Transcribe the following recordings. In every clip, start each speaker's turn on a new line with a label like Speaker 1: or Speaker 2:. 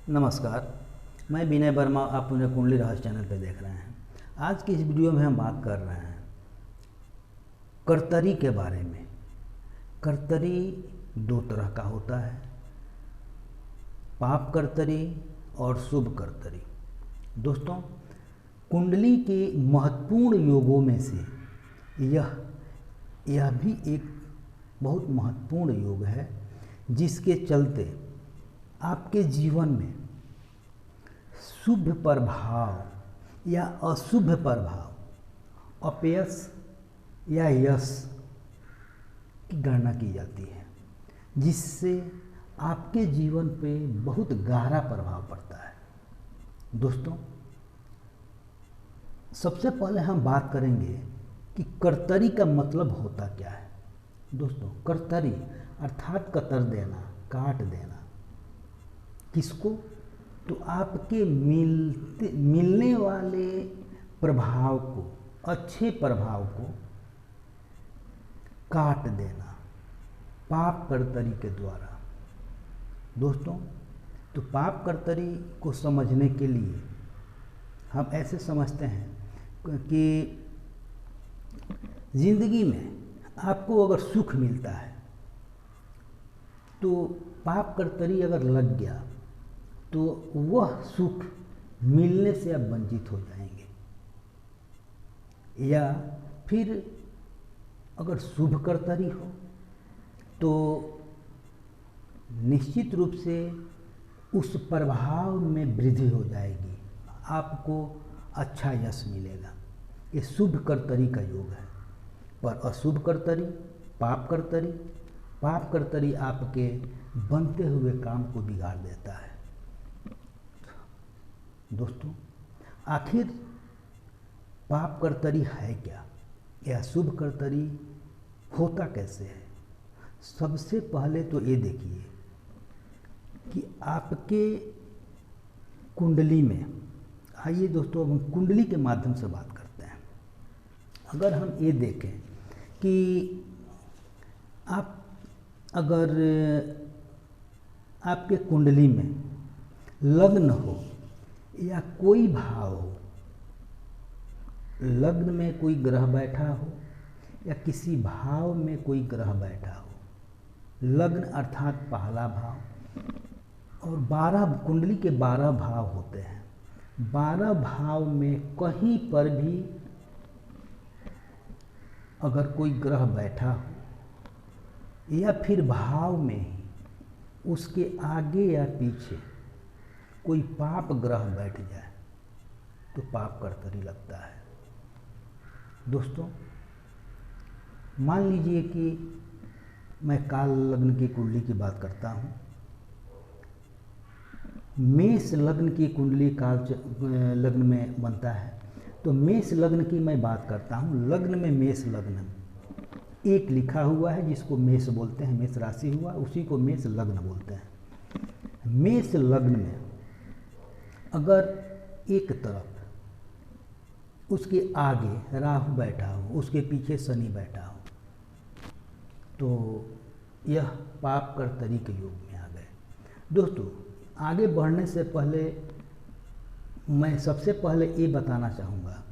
Speaker 1: नमस्कार, मैं विनय वर्मा। आप मुझे कुंडली रहस्य चैनल पर देख रहे हैं। आज की इस वीडियो में हम बात कर रहे हैं कर्तरी के बारे में। कर्तरी दो तरह का होता है, पाप कर्तरी और शुभ कर्तरी। दोस्तों, कुंडली के महत्वपूर्ण योगों में से यह भी एक बहुत महत्वपूर्ण योग है, जिसके चलते आपके जीवन में शुभ प्रभाव या अशुभ प्रभाव, अपयश या यश की गणना की जाती है, जिससे आपके जीवन पे बहुत गहरा प्रभाव पड़ता है। दोस्तों, सबसे पहले हम बात करेंगे कि कर्तरी का मतलब होता क्या है। दोस्तों, कर्तरी अर्थात कतर देना, काट देना। किसको? तो आपके मिलने वाले प्रभाव को, अच्छे प्रभाव को काट देना पाप कर्तरी के द्वारा। दोस्तों, तो पाप कर्तरी को समझने के लिए हम ऐसे समझते हैं कि जिंदगी में आपको अगर सुख मिलता है तो पाप कर्तरी अगर लग गया तो वह सुख मिलने से आप वंचित हो जाएंगे। या फिर अगर शुभ कर्तरी हो तो निश्चित रूप से उस प्रभाव में वृद्धि हो जाएगी, आपको अच्छा यश मिलेगा। ये शुभ कर्तरी का योग है। पर अशुभ कर्तरी, पाप कर्तरी, पाप कर्तरी आपके बनते हुए काम को बिगाड़ देता है। दोस्तों, आखिर पाप कर्तरी है क्या या शुभ कर्तरी होता कैसे है? सबसे पहले तो ये देखिए कि आपके कुंडली में, आइए दोस्तों अब हम कुंडली के माध्यम से बात करते हैं। अगर हम ये देखें कि अगर आपके कुंडली में लग्न हो या कोई भाव हो, लग्न में कोई ग्रह बैठा हो या किसी भाव में कोई ग्रह बैठा हो, लग्न अर्थात पहला भाव, और 12 कुंडली के 12 भाव होते हैं। 12 भाव में कहीं पर भी अगर कोई ग्रह बैठा हो या फिर भाव में ही उसके आगे या पीछे कोई पाप ग्रह बैठ जाए तो पाप कर्तरी लगता है। दोस्तों, मान लीजिए कि मैं काल लग्न की कुंडली की बात करता हूँ। मेष लग्न की कुंडली काल लग्न में बनता है, तो मेष लग्न की मैं बात करता हूँ। लग्न में मेष लग्न एक लिखा हुआ है, जिसको मेष बोलते हैं, मेष राशि हुआ, उसी को मेष लग्न बोलते हैं। मेष लग्न में अगर एक तरफ उसके आगे राहु बैठा हो, उसके पीछे शनि बैठा हो, तो यह पाप कर्तरी के योग में आ गए। दोस्तों, आगे बढ़ने से पहले मैं सबसे पहले ये बताना चाहूँगा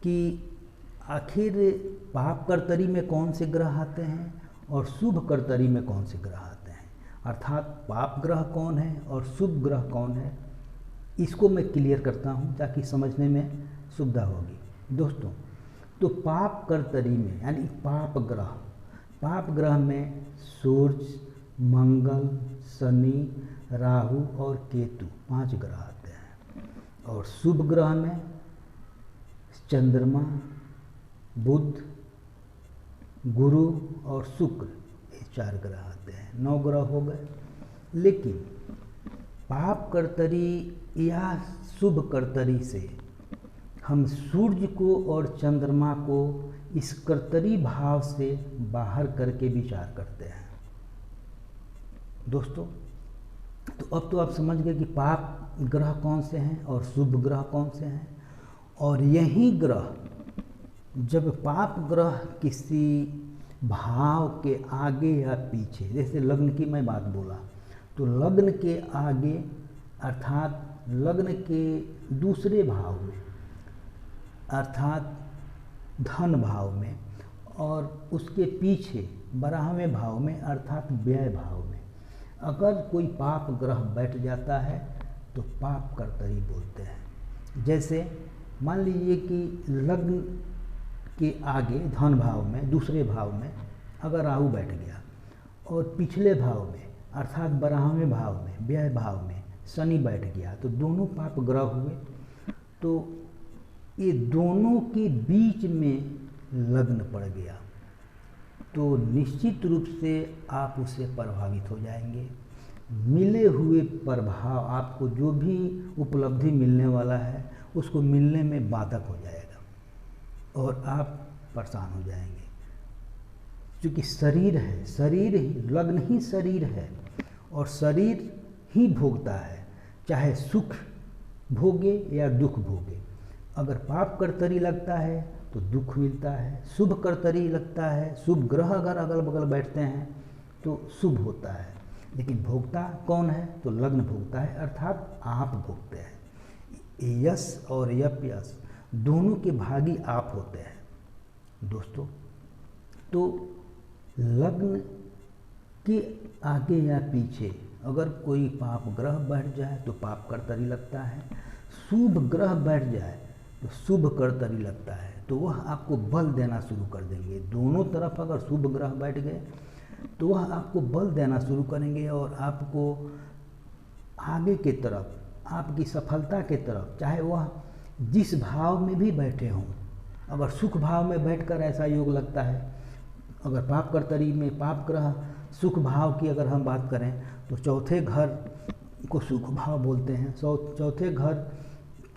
Speaker 1: कि आखिर पाप कर्तरी में कौन से ग्रह आते हैं और शुभ कर्तरी में कौन से ग्रह आते हैं, अर्थात पाप ग्रह कौन है और शुभ ग्रह कौन है, इसको मैं क्लियर करता हूँ ताकि समझने में सुविधा होगी। दोस्तों, तो पाप कर्तरी में यानी पाप ग्रह में सूर्य, मंगल, शनि, राहु और केतु 5 ग्रह आते हैं। और शुभ ग्रह में चंद्रमा, बुध, गुरु और शुक्र, ये 4 ग्रह आते हैं। 9 ग्रह हो गए। लेकिन पाप कर्तरी या शुभ कर्तरी से हम सूर्य को और चंद्रमा को इस कर्तरी भाव से बाहर करके विचार करते हैं। दोस्तों, तो अब तो आप समझ गए कि पाप ग्रह कौन से हैं और शुभ ग्रह कौन से हैं। और यही ग्रह, जब पाप ग्रह किसी भाव के आगे या पीछे, जैसे लग्न की मैं बात बोला, तो लग्न के आगे अर्थात लग्न के दूसरे भाव में, अर्थात धन भाव में, और उसके पीछे 12वें भाव में अर्थात व्यय भाव में अगर कोई पाप ग्रह बैठ जाता है तो पाप कर्तरी बोलते हैं। जैसे मान लीजिए कि लग्न के आगे धन भाव में, दूसरे भाव में अगर राहु बैठ गया और पिछले भाव में अर्थात 12वें भाव में, व्यय भाव में शनि बैठ गया, तो दोनों पाप ग्रह हुए। तो ये दोनों के बीच में लग्न पड़ गया तो निश्चित रूप से आप उससे प्रभावित हो जाएंगे। मिले हुए प्रभाव, आपको जो भी उपलब्धि मिलने वाला है उसको मिलने में बाधक हो जाएगा और आप परेशान हो जाएंगे। क्योंकि शरीर है, शरीर ही, लग्न ही शरीर है और शरीर ही भोगता है, चाहे सुख भोगे या दुख भोगे। अगर पाप कर्तरी लगता है तो दुख मिलता है, शुभ कर्तरी लगता है, शुभ ग्रह अगर अगल बगल बैठते हैं तो शुभ होता है। लेकिन भोगता कौन है? तो लग्न भोगता है, अर्थात आप भोगते हैं। यश और यश दोनों के भागी आप होते हैं दोस्तों। तो लग्न के आगे या पीछे अगर कोई पाप ग्रह बैठ जाए तो पाप कर्तरी लगता है, शुभ ग्रह बैठ जाए तो शुभ कर्तरी लगता है, तो वह आपको बल देना शुरू कर देंगे। दोनों तरफ अगर शुभ ग्रह बैठ गए तो वह आपको बल देना शुरू करेंगे और आपको आगे की तरफ, आपकी सफलता के तरफ, चाहे वह जिस भाव में भी बैठे हों। अगर सुख भाव में बैठकर ऐसा योग लगता है, अगर पाप कर्तरी में पाप ग्रह सुख भाव की अगर हम बात करें तो चौथे घर को सुख भाव बोलते हैं। चौथे घर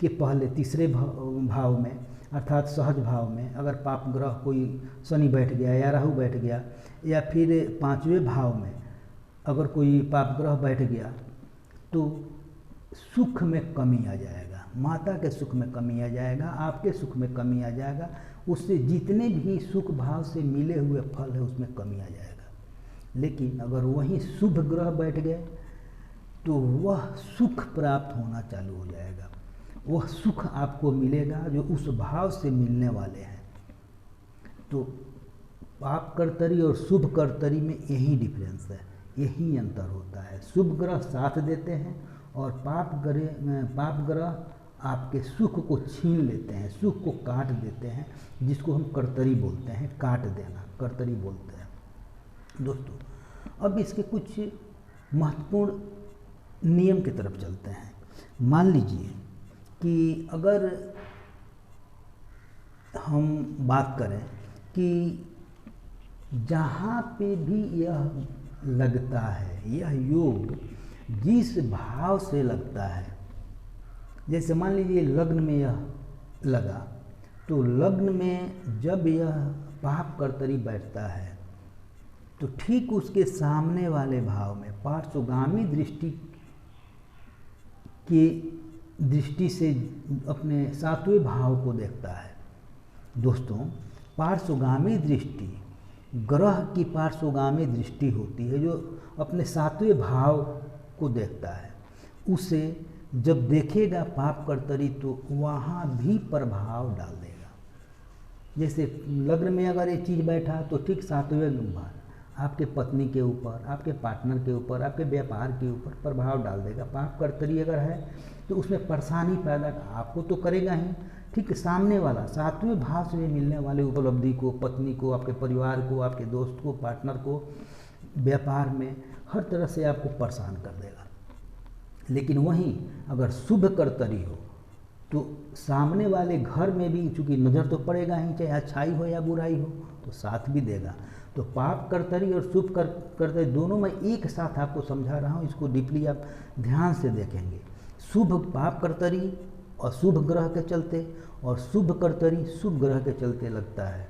Speaker 1: के पहले तीसरे भाव में अर्थात सहज भाव में अगर पाप ग्रह कोई शनि बैठ गया या राहु बैठ गया, या फिर 5वें भाव में अगर कोई पाप ग्रह बैठ गया तो सुख में कमी आ जाएगा, माता के सुख में कमी आ जाएगा, आपके सुख में कमी आ जाएगा, उससे जितने भी सुख भाव से मिले हुए फल है उसमें कमी आ जाएगा। लेकिन अगर वहीं शुभ ग्रह बैठ गए तो वह सुख प्राप्त होना चालू हो जाएगा, वह सुख आपको मिलेगा जो उस भाव से मिलने वाले हैं। तो पाप कर्तरी और शुभ कर्तरी में यही डिफरेंस है, यही अंतर होता है। शुभ ग्रह साथ देते हैं और पाप ग्रह आपके सुख को छीन लेते हैं, सुख को काट देते हैं, जिसको हम कर्तरी बोलते हैं, काट देना कर्तरी बोलते हैं दोस्तों। अब इसके कुछ महत्वपूर्ण नियम की तरफ चलते हैं। मान लीजिए कि अगर हम बात करें कि जहाँ पे भी यह लगता है, यह योग जिस भाव से लगता है, जैसे मान लीजिए लग्न में यह लगा, तो लग्न में जब यह पाप कर्तरी बैठता है तो ठीक उसके सामने वाले भाव में पार्श्वगामी दृष्टि से अपने 7वें भाव को देखता है दोस्तों। पार्श्वगामी दृष्टि ग्रह की पार्श्वगामी दृष्टि होती है जो अपने 7वें भाव को देखता है। उसे जब देखेगा पाप कर्तरी तो वहाँ भी प्रभाव डाल देगा। जैसे लग्न में अगर ये चीज़ बैठा तो ठीक 7वें भाव आपके पत्नी के ऊपर, आपके पार्टनर के ऊपर, आपके व्यापार के ऊपर प्रभाव डाल देगा। पाप कर्तरी अगर है तो उसमें परेशानी पैदा आपको तो करेगा ही, ठीक सामने वाला 7वें भाव से मिलने वाले उपलब्धि को, पत्नी को, आपके परिवार को, आपके दोस्त को, पार्टनर को, व्यापार में हर तरह से आपको परेशान कर देगा। लेकिन वहीं अगर शुभ कर्तरी हो तो सामने वाले घर में भी चूँकि नज़र तो पड़ेगा ही, चाहे अच्छाई हो या बुराई हो, तो साथ भी देगा। तो पाप कर्तरी और शुभ कर्तरी दोनों मैं एक साथ आपको समझा रहा हूँ, इसको डीपली आप ध्यान से देखेंगे। शुभ पाप कर्तरी और शुभ ग्रह के चलते और शुभ कर्तरी शुभ ग्रह के चलते लगता है।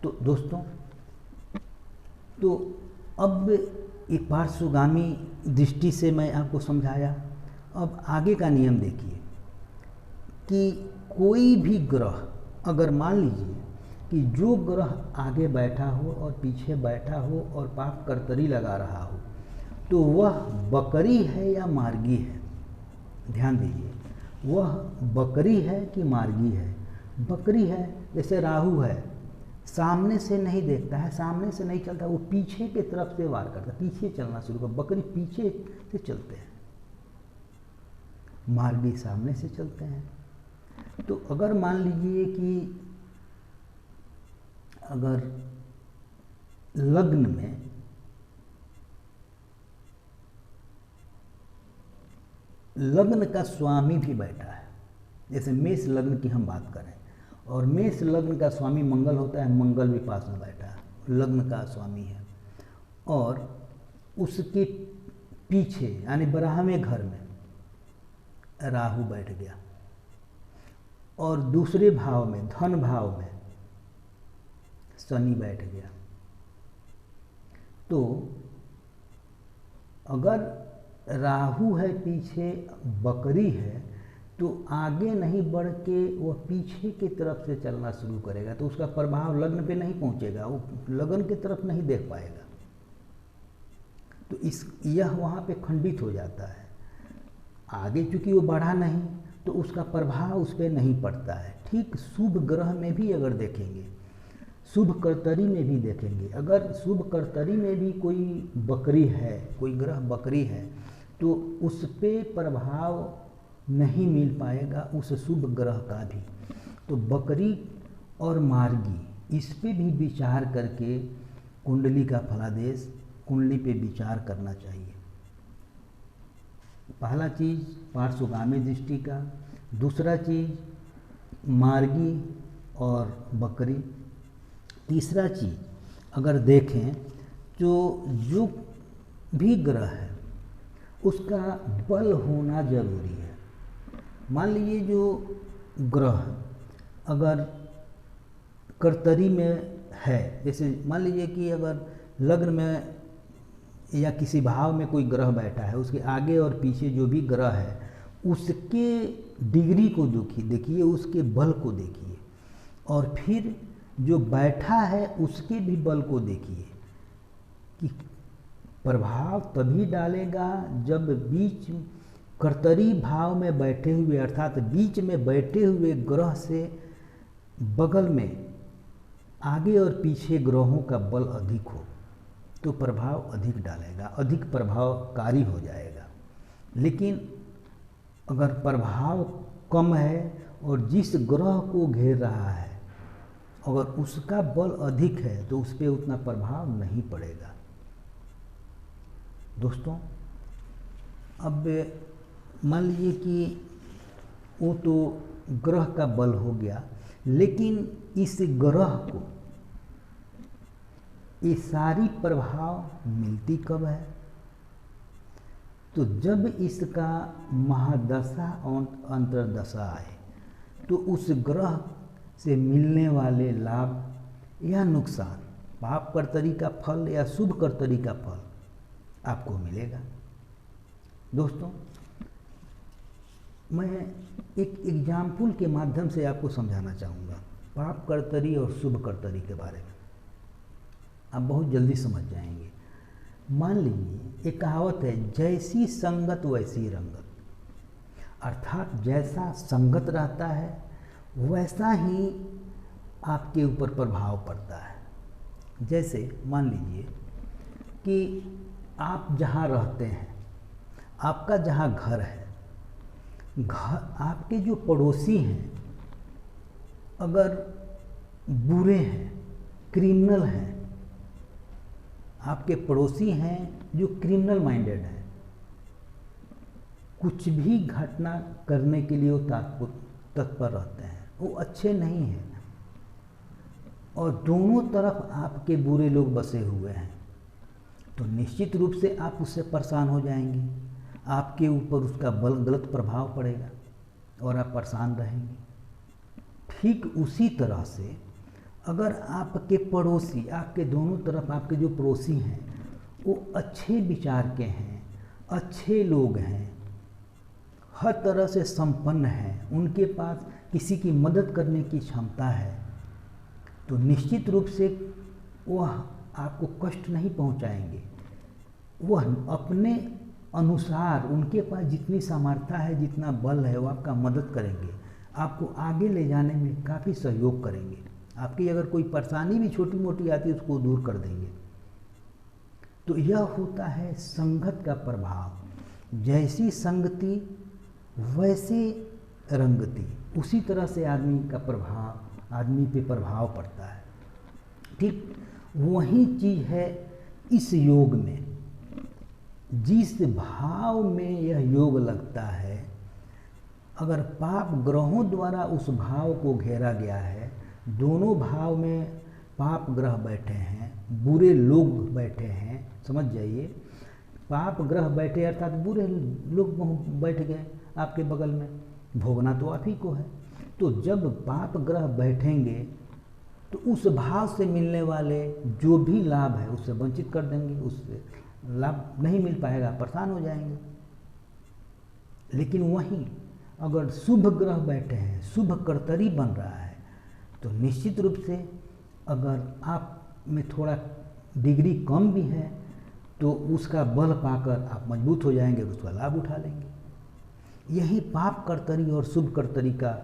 Speaker 1: तो दोस्तों, तो अब ये पार्श्वगामी दृष्टि से मैं आपको समझाया। अब आगे का नियम देखिए कि कोई भी ग्रह अगर मान लीजिए कि जो ग्रह आगे बैठा हो और पीछे बैठा हो और पाप कर्तरी लगा रहा हो, तो वह बकरी है या मार्गी है, ध्यान दीजिए, वह बकरी है कि मार्गी है। बकरी है, जैसे राहु है, सामने से नहीं देखता है, सामने से नहीं चलता, वो पीछे के तरफ से वार करता है, पीछे चलना शुरू कर, बकरी पीछे से चलते हैं, मार्गी सामने से चलते हैं। तो अगर मान लीजिए कि अगर लग्न में लग्न का स्वामी भी बैठा है, जैसे मेष लग्न की हम बात करें, और मेष लग्न का स्वामी मंगल होता है, मंगल भी पास में बैठा है, लग्न का स्वामी है, और उसके पीछे यानी 12वें घर में राहु बैठ गया, और दूसरे भाव में धन भाव में शनि बैठ गया। तो अगर राहु है पीछे, बकरी है, तो आगे नहीं बढ़ के वह पीछे की तरफ से चलना शुरू करेगा, तो उसका प्रभाव लग्न पे नहीं पहुंचेगा, वो लग्न की तरफ नहीं देख पाएगा, तो यह वहाँ पे खंडित हो जाता है। आगे चूंकि वो बढ़ा नहीं तो उसका प्रभाव उस पर नहीं पड़ता है। ठीक शुभ ग्रह में भी अगर देखेंगे, शुभ कर्तरी में भी देखेंगे, अगर शुभ कर्तरी में भी कोई बकरी है, कोई ग्रह बकरी है, तो उस पे प्रभाव नहीं मिल पाएगा उस शुभ ग्रह का भी। तो बकरी और मार्गी, इस पे भी विचार करके कुंडली का फलादेश, कुंडली पे विचार करना चाहिए। पहला चीज़ पार्श्वगामी दृष्टि का, दूसरा चीज़ मार्गी और बकरी, तीसरा चीज़ अगर देखें तो जो भी ग्रह है उसका बल होना जरूरी है। मान लीजिए जो ग्रह अगर कर्तरी में है, जैसे मान लीजिए कि अगर लग्न में या किसी भाव में कोई ग्रह बैठा है, उसके आगे और पीछे जो भी ग्रह है उसके डिग्री को देखिए, उसके बल को देखिए, और फिर जो बैठा है उसके भी बल को देखिए कि प्रभाव तभी डालेगा जब बीच कर्तरी भाव में बैठे हुए, अर्थात बीच में बैठे हुए ग्रह से बगल में आगे और पीछे ग्रहों का बल अधिक हो, तो प्रभाव अधिक डालेगा, अधिक प्रभावकारी हो जाएगा। लेकिन अगर प्रभाव कम है और जिस ग्रह को घेर रहा है अगर उसका बल अधिक है तो उस पर उतना प्रभाव नहीं पड़ेगा। दोस्तों, अब मान लीजिए कि वो तो ग्रह का बल हो गया, लेकिन इस ग्रह को ये सारी प्रभाव मिलती कब है? तो जब इसका महादशा और अंतर्दशा आए तो उस ग्रह से मिलने वाले लाभ या नुकसान, पाप कर्तरी का फल या शुभ कर्तरी का फल आपको मिलेगा। दोस्तों, मैं एक एग्जाम्पल के माध्यम से आपको समझाना चाहूँगा पाप कर्तरी और शुभ कर्तरी के बारे में, आप बहुत जल्दी समझ जाएंगे। मान लीजिए एक कहावत है, जैसी संगत वैसी रंगत, अर्थात जैसा संगत रहता है वैसा ही आपके ऊपर प्रभाव पड़ता है। जैसे मान लीजिए कि आप जहाँ रहते हैं, आपका जहाँ घर है, आपके जो पड़ोसी हैं अगर बुरे हैं, क्रिमिनल हैं, आपके पड़ोसी हैं जो क्रिमिनल माइंडेड हैं, कुछ भी घटना करने के लिए वो तत्पर रहते हैं, वो अच्छे नहीं हैं, और दोनों तरफ आपके बुरे लोग बसे हुए हैं, तो निश्चित रूप से आप उससे परेशान हो जाएंगे, आपके ऊपर उसका गलत प्रभाव पड़ेगा और आप परेशान रहेंगे। ठीक उसी तरह से अगर आपके पड़ोसी, आपके दोनों तरफ आपके जो पड़ोसी हैं वो अच्छे विचार के हैं, अच्छे लोग हैं, हर तरह से संपन्न हैं, उनके पास किसी की मदद करने की क्षमता है, तो निश्चित रूप से वह आपको कष्ट नहीं पहुंचाएंगे, वह अपने अनुसार उनके पास जितनी सामर्थ्य है, जितना बल है, वो आपका मदद करेंगे, आपको आगे ले जाने में काफ़ी सहयोग करेंगे। आपकी अगर कोई परेशानी भी छोटी मोटी आती है उसको दूर कर देंगे। तो यह होता है संगत का प्रभाव। जैसी संगति वैसे रंगति, उसी तरह से आदमी पे प्रभाव पड़ता है। ठीक वही चीज़ है इस योग में। जिस भाव में यह योग लगता है, अगर पाप ग्रहों द्वारा उस भाव को घेरा गया है, दोनों भाव में पाप ग्रह बैठे हैं, बुरे लोग बैठे हैं, समझ जाइए, पाप ग्रह बैठे अर्थात बुरे लोग बैठ गए आपके बगल में, भोगना तो आप ही को है। तो जब पाप ग्रह बैठेंगे तो उस भाव से मिलने वाले जो भी लाभ है उससे वंचित कर देंगे, उससे लाभ नहीं मिल पाएगा, परेशान हो जाएंगे। लेकिन वहीं अगर शुभ ग्रह बैठे हैं, शुभ कर्तरी बन रहा है, तो निश्चित रूप से अगर आप में थोड़ा डिग्री कम भी है तो उसका बल पाकर आप मजबूत हो जाएंगे और उसका लाभ उठा लेंगे। यही पाप कर्तरी और शुभ कर्तरी का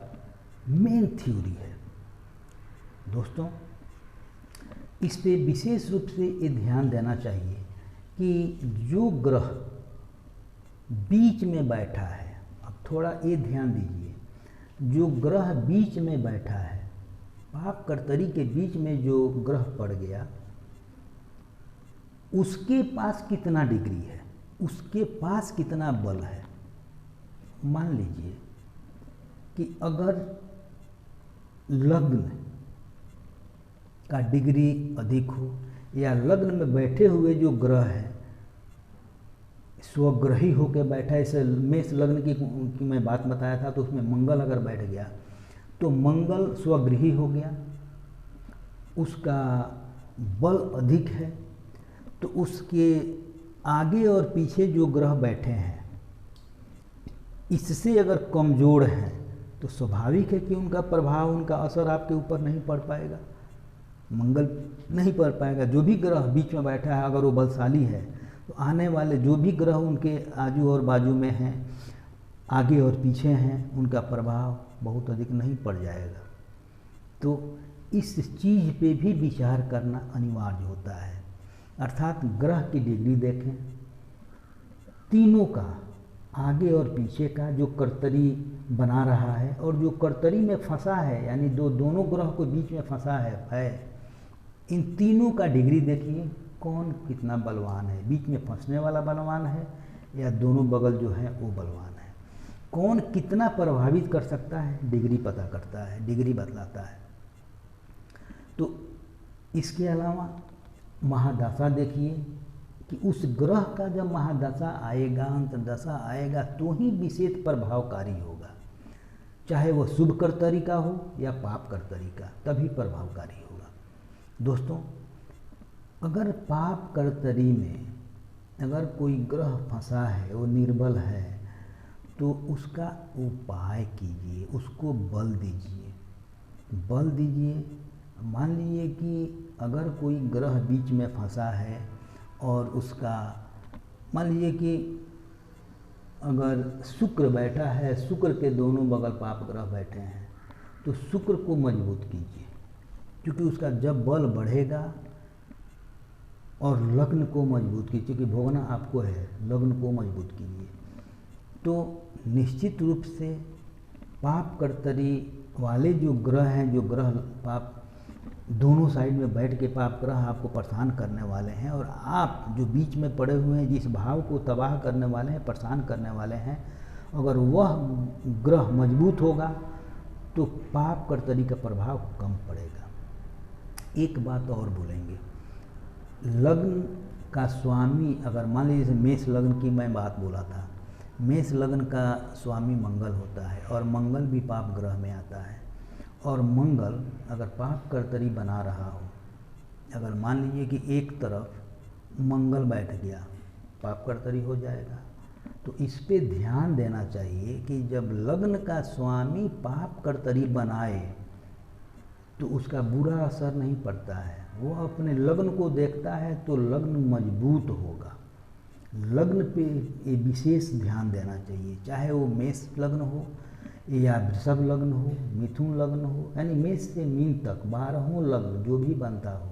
Speaker 1: मेन थ्योरी है। दोस्तों, इस पे विशेष रूप से ये ध्यान देना चाहिए कि जो ग्रह बीच में बैठा है, अब थोड़ा ये ध्यान दीजिए, जो ग्रह बीच में बैठा है, पाप कर्तरी के बीच में जो ग्रह पड़ गया, उसके पास कितना डिग्री है, उसके पास कितना बल है। मान लीजिए कि अगर लग्न का डिग्री अधिक हो, या लग्न में बैठे हुए जो ग्रह है स्वग्रही होकर बैठा है, इसे मेष लग्न की मैं बात बताया था, तो उसमें मंगल अगर बैठ गया तो मंगल स्वगृही हो गया, उसका बल अधिक है, तो उसके आगे और पीछे जो ग्रह बैठे हैं इससे अगर कमज़ोर हैं तो स्वाभाविक है कि उनका प्रभाव, उनका असर आपके ऊपर नहीं पड़ पाएगा, मंगल नहीं पड़ पाएगा। जो भी ग्रह बीच में बैठा है अगर वो बलशाली है तो आने वाले जो भी ग्रह उनके आजू और बाजू में हैं, आगे और पीछे हैं, उनका प्रभाव बहुत अधिक नहीं पड़ जाएगा। तो इस चीज़ पे भी विचार करना अनिवार्य होता है। अर्थात ग्रह की डिग्री देखें, तीनों का, आगे और पीछे का जो कर्तरी बना रहा है और जो कर्तरी में फंसा है, यानी दोनों ग्रह को बीच में फंसा है, इन तीनों का डिग्री देखिए, कौन कितना बलवान है, बीच में फंसने वाला बलवान है या दोनों बगल जो है वो बलवान है, कौन कितना प्रभावित कर सकता है, डिग्री पता करता है, डिग्री बतलाता है। तो इसके अलावा महादशा देखिए कि उस ग्रह का जब महादशा आएगा, अंतर्दशा आएगा, तो ही विशेष प्रभावकारी होगा, चाहे वह शुभ कर्तरी का हो या पाप कर्तरी का, तभी प्रभावकारी होगा। दोस्तों, अगर पाप कर्तरी में अगर कोई ग्रह फंसा है, वो निर्बल है, तो उसका उपाय कीजिए, उसको बल दीजिए, बल दीजिए। मान लीजिए कि अगर कोई ग्रह बीच में फंसा है और उसका, मान लीजिए कि अगर शुक्र बैठा है, शुक्र के दोनों बगल पाप ग्रह बैठे हैं, तो शुक्र को मजबूत कीजिए, क्योंकि उसका जब बल बढ़ेगा, और लग्न को मजबूत कीजिए, क्योंकि भोगना आपको है, लग्न को मजबूत कीजिए। तो निश्चित रूप से पाप कर्तरी वाले जो ग्रह हैं, जो ग्रह पाप दोनों साइड में बैठ के पाप ग्रह आपको परेशान करने वाले हैं, और आप जो बीच में पड़े हुए हैं, जिस भाव को तबाह करने वाले हैं, परेशान करने वाले हैं, अगर वह ग्रह मजबूत होगा तो पाप कर्तरी का प्रभाव कम पड़ेगा। एक बात और बोलेंगे, लग्न का स्वामी, अगर मान लीजिए मेष लग्न की मैं बात बोला था, मेष लग्न का स्वामी मंगल होता है और मंगल भी पाप ग्रह में आता है, और मंगल अगर पाप कर्तरी बना रहा हो, अगर मान लीजिए कि एक तरफ मंगल बैठ गया, पाप कर्तरी हो जाएगा। तो इस पे ध्यान देना चाहिए कि जब लग्न का स्वामी पाप कर्तरी बनाए तो उसका बुरा असर नहीं पड़ता है, वो अपने लग्न को देखता है तो लग्न मजबूत होगा, लग्न पे ये विशेष ध्यान देना चाहिए, चाहे वो मेष लग्न हो या वृषभ लग्न हो, मिथुन लग्न हो, यानी मेष से मीन तक 12 लग्न जो भी बनता हो,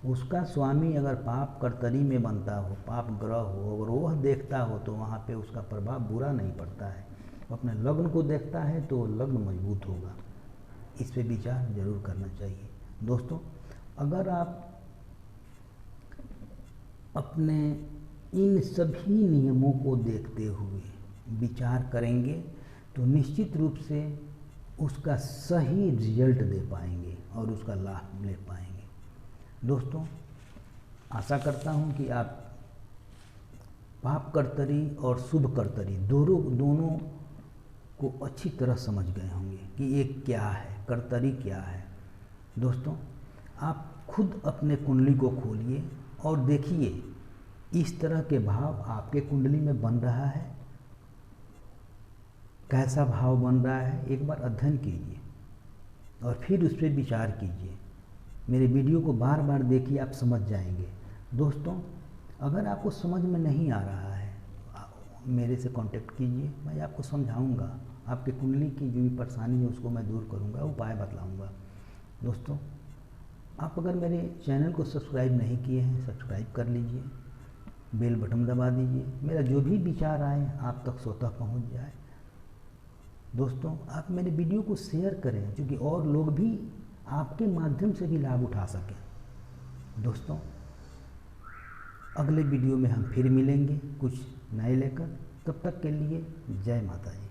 Speaker 1: उसका स्वामी अगर पाप कर्तरी में बनता हो, पाप ग्रह हो, अगर वह देखता हो तो वहाँ पे उसका प्रभाव बुरा नहीं पड़ता है। अपने लग्न को देखता है तो लग्न मजबूत होगा। इस पे विचार जरूर करना चाहिए। दोस्तों, अगर आप अपने इन सभी नियमों को देखते हुए विचार करेंगे तो निश्चित रूप से उसका सही रिजल्ट दे पाएंगे और उसका लाभ ले पाएंगे। दोस्तों, आशा करता हूँ कि आप पाप कर्तरी और शुभ कर्तरी दोनों को अच्छी तरह समझ गए होंगे कि ये क्या है, कर्तरी क्या है। दोस्तों, आप खुद अपने कुंडली को खोलिए और देखिए इस तरह के भाव आपके कुंडली में बन रहा है, कैसा भाव बन रहा है, एक बार अध्ययन कीजिए और फिर उस पर विचार कीजिए। मेरे वीडियो को बार बार देखिए, आप समझ जाएंगे। दोस्तों, अगर आपको समझ में नहीं आ रहा है मेरे से कांटेक्ट कीजिए, मैं आपको समझाऊंगा। आपके कुंडली की जो भी परेशानी है उसको मैं दूर करूंगा, उपाय बतलाऊंगा। दोस्तों, आप अगर मेरे चैनल को सब्सक्राइब नहीं किए हैं, सब्सक्राइब कर लीजिए, बेल बटन दबा दीजिए, मेरा जो भी विचार आए आप तक स्वतः पहुंच जाए। दोस्तों, आप मेरे वीडियो को शेयर करें क्योंकि और लोग भी आपके माध्यम से भी लाभ उठा सकें। दोस्तों, अगले वीडियो में हम फिर मिलेंगे कुछ नए लेकर। तब तक के लिए जय माता दी।